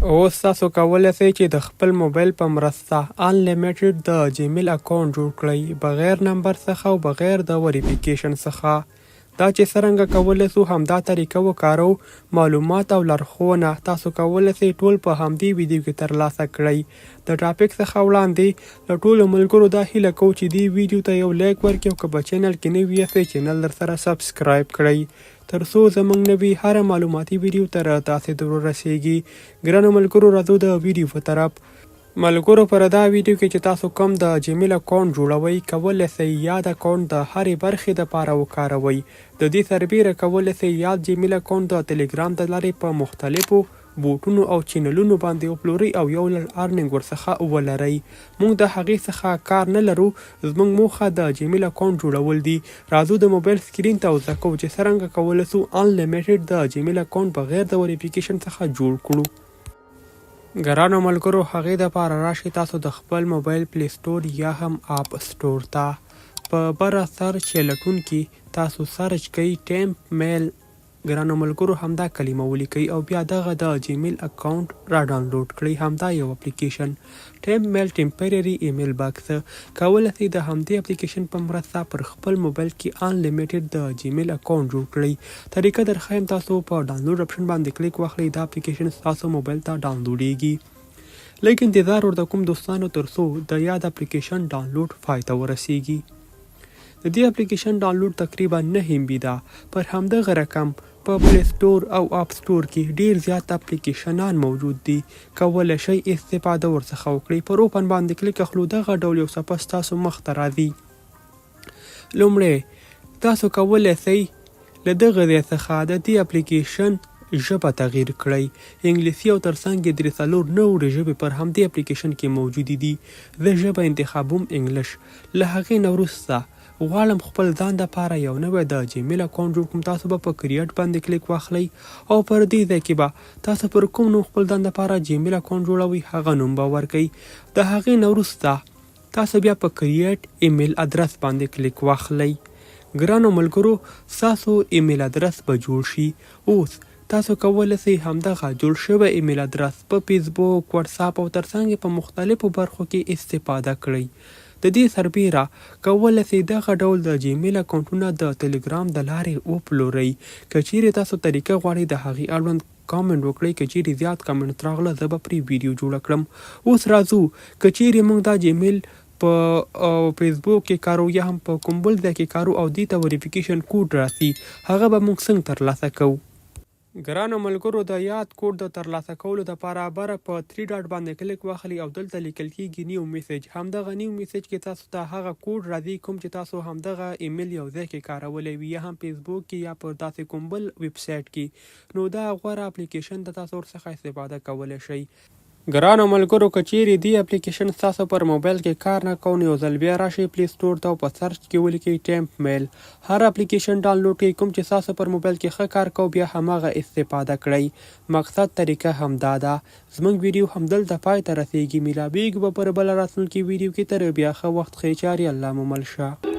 اوس تاسو کولی شئ چې د خپل موبایل په مرسته انلیمیټډ د جیمیل اکاونټ جوړ کړئ بغیر نمبر څخه او بغیر د وریفیکیشن څخه. دا چې څرنګه کولی شو همدا طریقه وکارو. معلومات او لارښوونه تاسو کولی شئ ټول په همدې ویډیو کې ترلاسه کړئ. د ټاپک څخه وړاندې له ټولو ملګرو دا هیله کوو چې دې ویډیو ته یو لایک ورکړئ او که په چینل کې نوي یاستئ چینل درسره سبسکرایب کړئ تر څو زموږ نوي هره معلوماتي ویډیو تر تاسې در ورسیږي. ګرانو ملګرو راځو د ویډیو په طرف. ملګرو پر دا ویډیو کې چې تاسو کوم د جیمیل اکاونټ جوړوئ کولی شئ یاد اکاونټ د هرې برخې دپاره وکاروئ. د دې سربیره کولی شئ یاد جیمیل اکاونټ د ټلیګرام د لارې په مختلفو بوټونو او چینلونو باندې وپلورئ او یو لړ ارننګ ورڅخه ولرئ. موږ د هغې څخه کار نه لرو، زموږ موخه د جیمیل اکاونټ جوړول دي. راځو د موبایل سکرین ته وزده کوو چې څرنګه کولی شو انلیمیټډ د جیمیل اکاونټ بغیر د وریفیکیشن څخه جوړ کړو. ګرانو ملګرو هغې دپاره راشئ تاسو د خپل موبایل پلی سټور یا هم اپ سټور ته په بره سرچ یا لټون کې تاسو سرچ کوئ ټیمپ میل. ګرانو ملګرو همدا کلمه ولیکئ او بیا دغه د جیمیل اکاونټ را ډاونلوډ کړئ. همدا یو اپلیکیشن ټیمپ میل ټیمپرري ایمیل باکس کولی شئ د همدې اپلیکیشن په مرسته پر خپل موبایل کې انلیمیټډ د جیمیل اکاونټ جوړ کړئ. طریقه درښیم تاسو په ډاونلوډ اپشن باندې کلیک واخلئ. دا اپلیکیشن ستاسو موبایل ته ډاونلوډیږي. لږ انتظار ورته کوم دوستانو تر څو د یاد اپلیکیشن ډاونلوډ پای ته ورسیږي. د دې اپلیکیشن ډاونلوډ تقریبا 9 MB ده. پر همدغه رقم په پلی سټور او اپ سټور کې ډیر زیات اپلیکیشنان موجود دي. کولی شئ استفاده ورڅخه وکړئ. پر اوپن باندې کلیک اخلو دغه ډول یو صفحه ستاسو مخ ته راځي. لومړی تاسو کولی شئ له دغه ځای څخه د دې اپلیکیشن ژبه تغییر کړئ. انګلیسي او ترڅنګ یې 3 نورې ژبې پر همدې اپلیکیشن کې موجودې دي. زه ژبه انتخابوم انګلیش. له هغې نه وروسته غواړم خپل ځان دپاره یو نوی د جیمیل اکاونټ جوړ کړم. تاسو به په کریټ باندې کلیک واخلئ او پر دې ځای کې به تاسو پر کوم نوم خپل ځان دپاره جیمیل اکاونټ جوړوئ هغه نوم به ورکئ. د هغې نه وروسته تاسو بیا په کریټ ایمیل ادرس باندې کلیک واخلئ. ګرانو ملګرو ستاسو ایمیل ادرس به جوړ شي. اوس تاسو کولی شئ همدغه جوړ شوی ایمیل ادرس په فیسبوک، واتساپ او ترڅنګ په مختلفو برخو کې استفاده کړئ. د دې سربیره کولی شئ دغه ډول د جیمیل اکاونټونه د ټلیګرام د لارې وپلورئ. که چیرې تاسو طریقه غواړئ د هغې اړوند کامنټ وکړئ. که چیرې زیات کامنټ راغله زه به پرې ویډیو جوړه کړم. اوس راځو که چیرې موږ دا جیمیل په فیسبوک کې کارو یا هم په کوم بل ځای کې کارو او دې ته وریفیکیشن کوډ راسي هغه به موږ څنګه ترلاسه کوو. ګرانو ملګرو د یاد کوډ د ترلاسه کولو دپاره بره په 3 ډاټ باندې کلیک واخلئ او دلته لیکل کیږي نیو میسج. همدغه نیو میسج کې تاسو ته هغه کوډ راځي کوم چې تاسو همدغه ایمیل یو ځای کې کارولی وي یا هم فیسبوک کې یا پر داسې کوم بل ویب سایټ کې. نو دا غوره اپلیکیشن د تاسو ورڅخه استفاده کولی شئ. ګرانو ملګرو که چیرې دې اپلیکیشن ستاسو پر موبایل کې کار نه کوو نو یو ځل بیا راشئ پلی سټور ته او په سرچ کې ولیکئ ټیمپ میل. هر اپلیکیشن ډاونلوډ کړئ کوم چې ستاسو پر موبایل کې ښه کار کوو بیا هماغه استفاده کړئ. مقصد طریقه همدا ده. زموږ ویډیو همدلته پای ته رسیږي. میلابیږو به پر بله راتلونکي ویډیو کې. تر بیا ښه وخت ښې چارې الله مو مل شه.